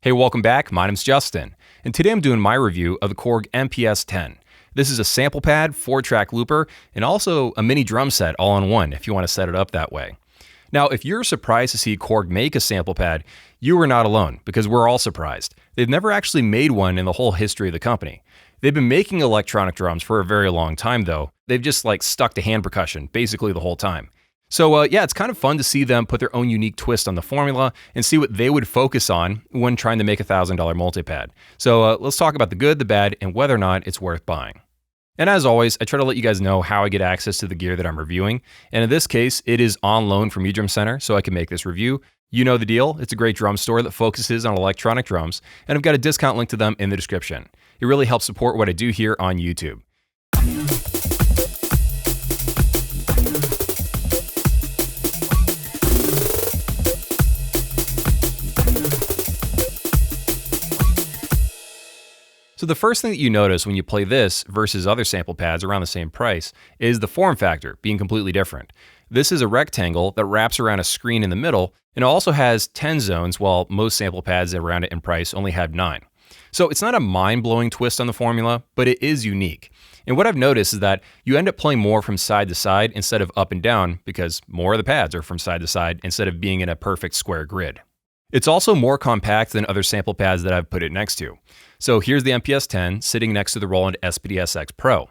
Hey, welcome back. My name's Justin, and today I'm doing my review of the Korg MPS-10. This is a sample pad, 4-track looper, and also a mini drum set all in one if you want to set it up that way. Now, if you're surprised to see Korg make a sample pad, you are not alone, because we're all surprised. They've never actually made one in the whole history of the company. They've been making electronic drums for a very long time, though. They've just stuck to hand percussion basically the whole time. So yeah, it's kind of fun to see them put their own unique twist on the formula and see what they would focus on when trying to make a $1,000 multipad. So let's talk about the good, the bad, and whether or not it's worth buying. And as always, I try to let you guys know how I get access to the gear that I'm reviewing. And in this case, it is on loan from Edrum Center, so I can make this review. You know the deal. It's a great drum store that focuses on electronic drums, and I've got a discount link to them in the description. It really helps support what I do here on YouTube. So the first thing that you notice when you play this versus other sample pads around the same price is the form factor being completely different. This is a rectangle that wraps around a screen in the middle and also has 10 zones, while most sample pads around it in price only have 9. So it's not a mind-blowing twist on the formula, but it is unique. And what I've noticed is that you end up playing more from side to side instead of up and down, because more of the pads are from side to side instead of being in a perfect square grid. It's also more compact than other sample pads that I've put it next to. So here's the MPS-10 sitting next to the Roland SPD-SX Pro.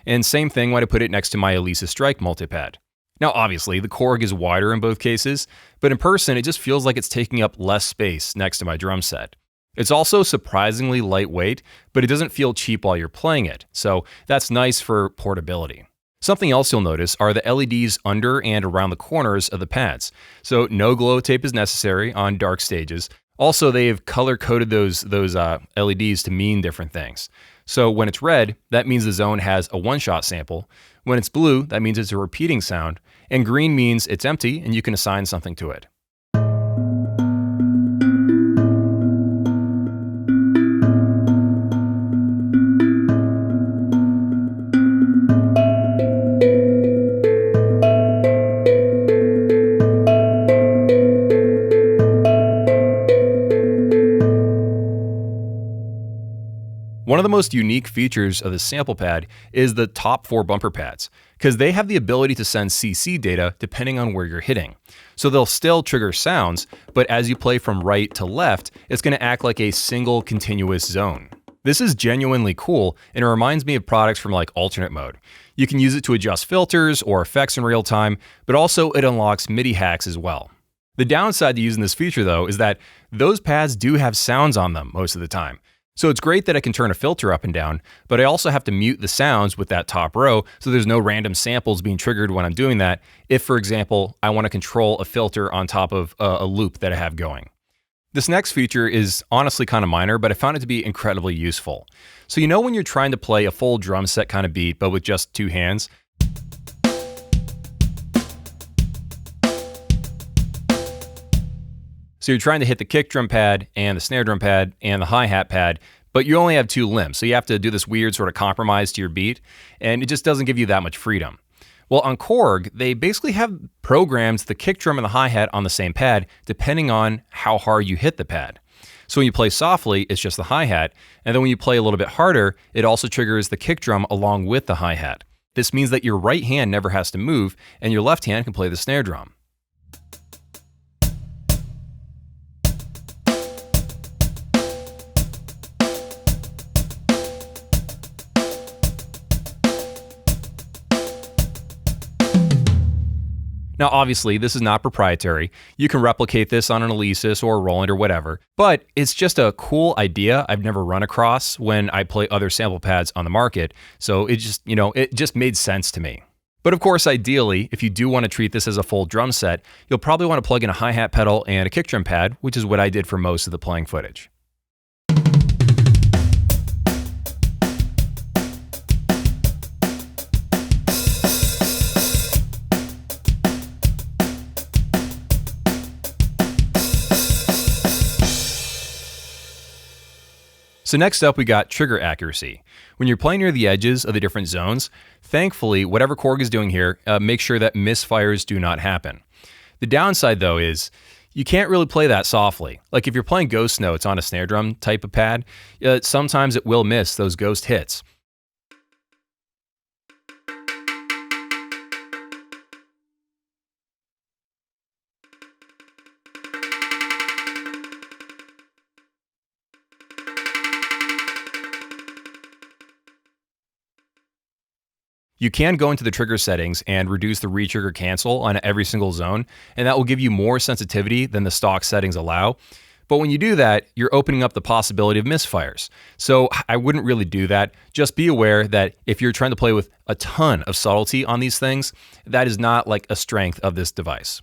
And same thing when I put it next to my Alesis Strike Multipad. Now obviously the Korg is wider in both cases, but in person it just feels like it's taking up less space next to my drum set. It's also surprisingly lightweight, but it doesn't feel cheap while you're playing it, so that's nice for portability. Something else you'll notice are the LEDs under and around the corners of the pads. So no glow tape is necessary on dark stages. Also, they've color-coded those LEDs to mean different things. So when it's red, that means the zone has a one-shot sample. When it's blue, that means it's a repeating sound. And green means it's empty and you can assign something to it. One of the most unique features of the sample pad is the top 4 bumper pads, because they have the ability to send CC data depending on where you're hitting. So they'll still trigger sounds, but as you play from right to left, it's going to act like a single continuous zone. This is genuinely cool, and it reminds me of products from alternate mode. You can use it to adjust filters or effects in real time, but also it unlocks MIDI hacks as well. The downside to using this feature though is that those pads do have sounds on them most of the time. So it's great that I can turn a filter up and down, but I also have to mute the sounds with that top row so there's no random samples being triggered when I'm doing that if, for example, I want to control a filter on top of a loop that I have going. This next feature is honestly kind of minor, but I found it to be incredibly useful. So you know when you're trying to play a full drum set kind of beat, but with just 2 hands? So you're trying to hit the kick drum pad and the snare drum pad and the hi-hat pad, but you only have 2 limbs. So you have to do this weird sort of compromise to your beat, and it just doesn't give you that much freedom. Well, on Korg, they basically have programmed the kick drum and the hi-hat on the same pad, depending on how hard you hit the pad. So when you play softly, it's just the hi-hat, and then when you play a little bit harder, it also triggers the kick drum along with the hi-hat. This means that your right hand never has to move, and your left hand can play the snare drum. Now, obviously, this is not proprietary. You can replicate this on an Alesis or a Roland or whatever, but it's just a cool idea I've never run across when I play other sample pads on the market. So it just made sense to me. But of course, ideally, if you do want to treat this as a full drum set, you'll probably want to plug in a hi-hat pedal and a kick drum pad, which is what I did for most of the playing footage. So next up, we got trigger accuracy. When you're playing near the edges of the different zones, thankfully, whatever Korg is doing here, make sure that misfires do not happen. The downside though is, you can't really play that softly. Like if you're playing ghost notes on a snare drum type of pad, sometimes it will miss those ghost hits. You can go into the trigger settings and reduce the retrigger cancel on every single zone, and that will give you more sensitivity than the stock settings allow. But when you do that, you're opening up the possibility of misfires. So I wouldn't really do that. Just be aware that if you're trying to play with a ton of subtlety on these things, that is not like a strength of this device.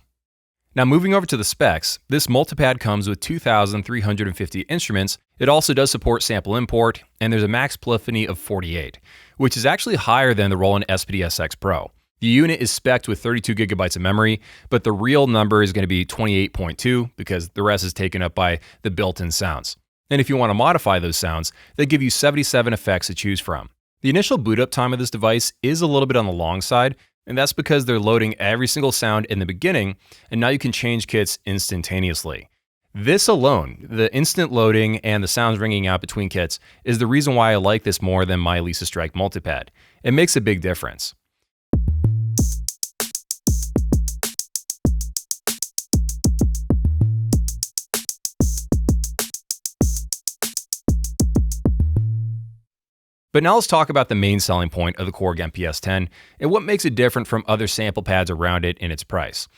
Now moving over to the specs, this multipad comes with 2,350 instruments. It also does support sample import, and there's a max polyphony of 48, which is actually higher than the Roland SPD-SX Pro. The unit is spec'd with 32 gigabytes of memory, but the real number is going to be 28.2 because the rest is taken up by the built-in sounds. And if you want to modify those sounds, they give you 77 effects to choose from. The initial boot up time of this device is a little bit on the long side, and that's because they're loading every single sound in the beginning, and now you can change kits instantaneously. This alone, the instant loading and the sounds ringing out between kits, is the reason why I like this more than my Alesis Strike Multipad. It makes a big difference. But now let's talk about the main selling point of the Korg MPS-10 and what makes it different from other sample pads around it in its price.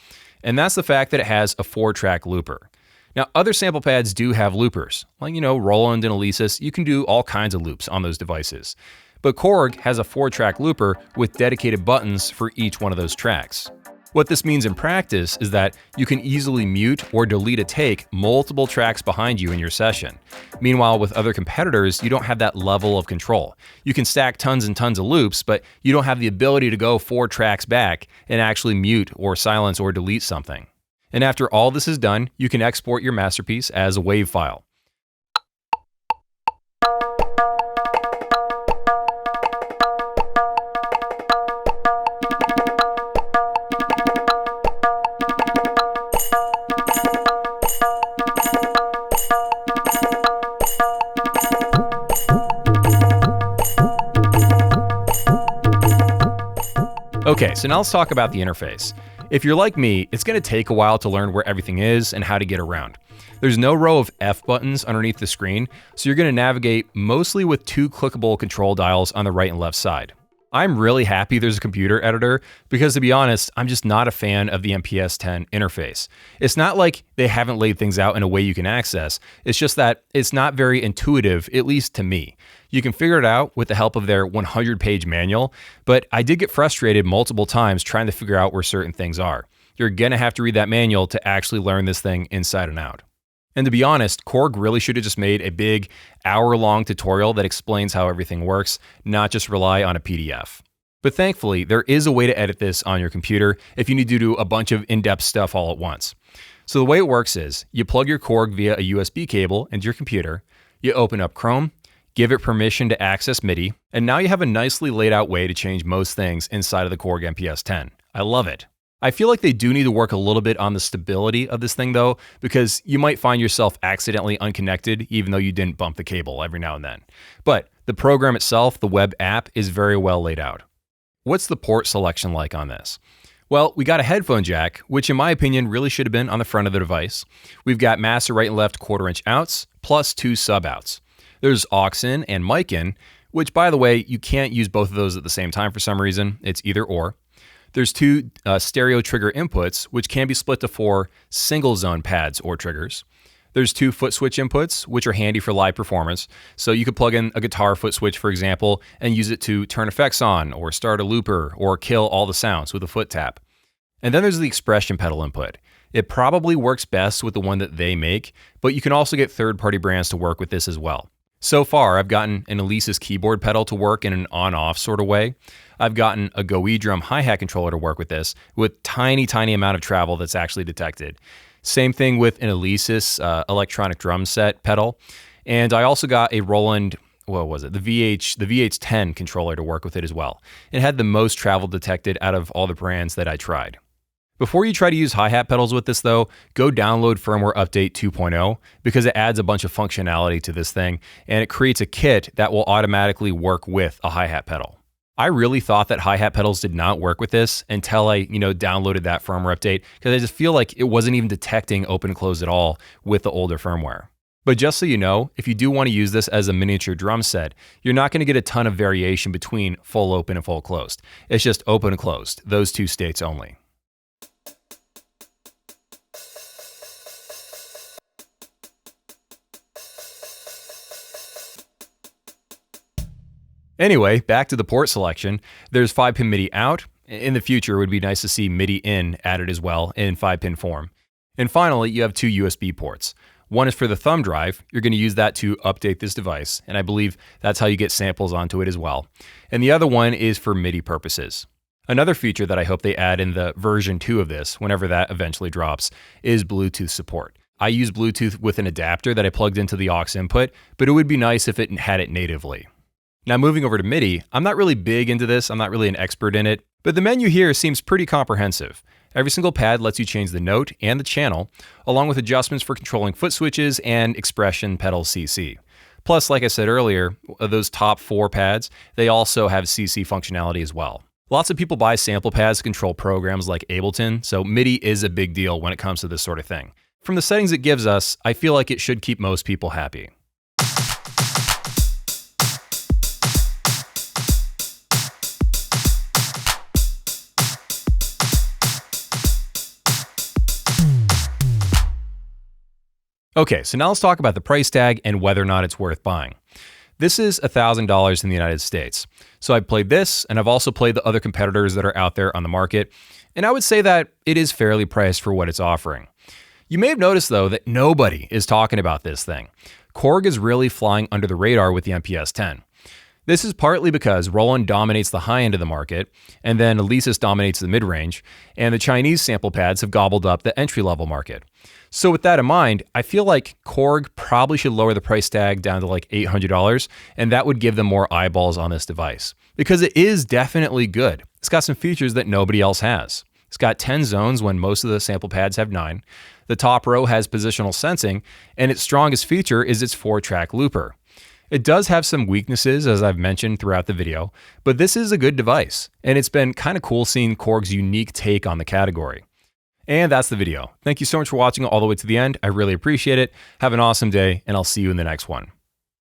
And that's the fact that it has a 4-track looper. Now, other sample pads do have loopers. Like, Roland and Alesis, you can do all kinds of loops on those devices. But Korg has a 4-track looper with dedicated buttons for each one of those tracks. What this means in practice is that you can easily mute or delete a take multiple tracks behind you in your session. Meanwhile, with other competitors, you don't have that level of control. You can stack tons and tons of loops, but you don't have the ability to go 4 tracks back and actually mute or silence or delete something. And after all this is done, you can export your masterpiece as a WAV file. Okay, so now let's talk about the interface. If you're like me, it's going to take a while to learn where everything is and how to get around. There's no row of F buttons underneath the screen, so you're going to navigate mostly with 2 clickable control dials on the right and left side. I'm really happy there's a computer editor because, to be honest, I'm just not a fan of the MPS-10 interface. It's not like they haven't laid things out in a way you can access, it's just that it's not very intuitive, at least to me. You can figure it out with the help of their 100-page manual, but I did get frustrated multiple times trying to figure out where certain things are. You're gonna have to read that manual to actually learn this thing inside and out. And to be honest, Korg really should have just made a big hour-long tutorial that explains how everything works, not just rely on a PDF. But thankfully, there is a way to edit this on your computer if you need to do a bunch of in-depth stuff all at once. So the way it works is, you plug your Korg via a USB cable into your computer, you open up Chrome, give it permission to access MIDI, and now you have a nicely laid out way to change most things inside of the Korg MPS-10. I love it. I feel like they do need to work a little bit on the stability of this thing though, because you might find yourself accidentally unconnected even though you didn't bump the cable every now and then. But the program itself, the web app, is very well laid out. What's the port selection like on this? Well, we got a headphone jack, which in my opinion really should have been on the front of the device. We've got master right and left 1/4-inch outs, plus 2 sub outs. There's aux in and mic in, which by the way, you can't use both of those at the same time for some reason. It's either or. There's 2 stereo trigger inputs, which can be split to 4 single zone pads or triggers. There's 2 foot switch inputs, which are handy for live performance. So you could plug in a guitar foot switch, for example, and use it to turn effects on or start a looper or kill all the sounds with a foot tap. And then there's the expression pedal input. It probably works best with the one that they make, but you can also get third-party brands to work with this as well. So far, I've gotten an Alesis keyboard pedal to work in an on-off sort of way. I've gotten a Edrum hi-hat controller to work with this with tiny amount of travel that's actually detected. Same thing with an Alesis electronic drum set pedal. And I also got a Roland, what was it? The VH-10 controller to work with it as well. It had the most travel detected out of all the brands that I tried. Before you try to use hi-hat pedals with this though, go download firmware update 2.0 because it adds a bunch of functionality to this thing and it creates a kit that will automatically work with a hi-hat pedal. I really thought that hi-hat pedals did not work with this until I, downloaded that firmware update because I just feel like it wasn't even detecting open close at all with the older firmware. But just so you know, if you do want to use this as a miniature drum set, you're not going to get a ton of variation between full open and full closed. It's just open and closed, those two states only. Anyway, back to the port selection. There's 5-pin MIDI out. In the future, it would be nice to see MIDI in added as well in 5-pin form. And finally, you have 2 USB ports. One is for the thumb drive. You're going to use that to update this device, and I believe that's how you get samples onto it as well. And the other one is for MIDI purposes. Another feature that I hope they add in the version 2 of this, whenever that eventually drops, is Bluetooth support. I use Bluetooth with an adapter that I plugged into the aux input, but it would be nice if it had it natively. Now moving over to MIDI, I'm not really big into this, I'm not really an expert in it, but the menu here seems pretty comprehensive. Every single pad lets you change the note and the channel, along with adjustments for controlling foot switches and expression pedal CC. Plus, like I said earlier, those top 4 pads, they also have CC functionality as well. Lots of people buy sample pads to control programs like Ableton, so MIDI is a big deal when it comes to this sort of thing. From the settings it gives us, I feel like it should keep most people happy. Okay, so now let's talk about the price tag and whether or not it's worth buying. This is $1,000 in the United States. So I've played this, and I've also played the other competitors that are out there on the market, and I would say that it is fairly priced for what it's offering. You may have noticed, though, that nobody is talking about this thing. Korg is really flying under the radar with the MPS-10. This is partly because Roland dominates the high end of the market, and then Alesis dominates the mid-range, and the Chinese sample pads have gobbled up the entry-level market. So with that in mind, I feel like Korg probably should lower the price tag down to like $800, and that would give them more eyeballs on this device. Because it is definitely good. It's got some features that nobody else has. It's got 10 zones when most of the sample pads have 9. The top row has positional sensing, and its strongest feature is its 4-track looper. It does have some weaknesses, as I've mentioned throughout the video, but this is a good device, and it's been kind of cool seeing Korg's unique take on the category. And that's the video. Thank you so much for watching all the way to the end. I really appreciate it. Have an awesome day, and I'll see you in the next one.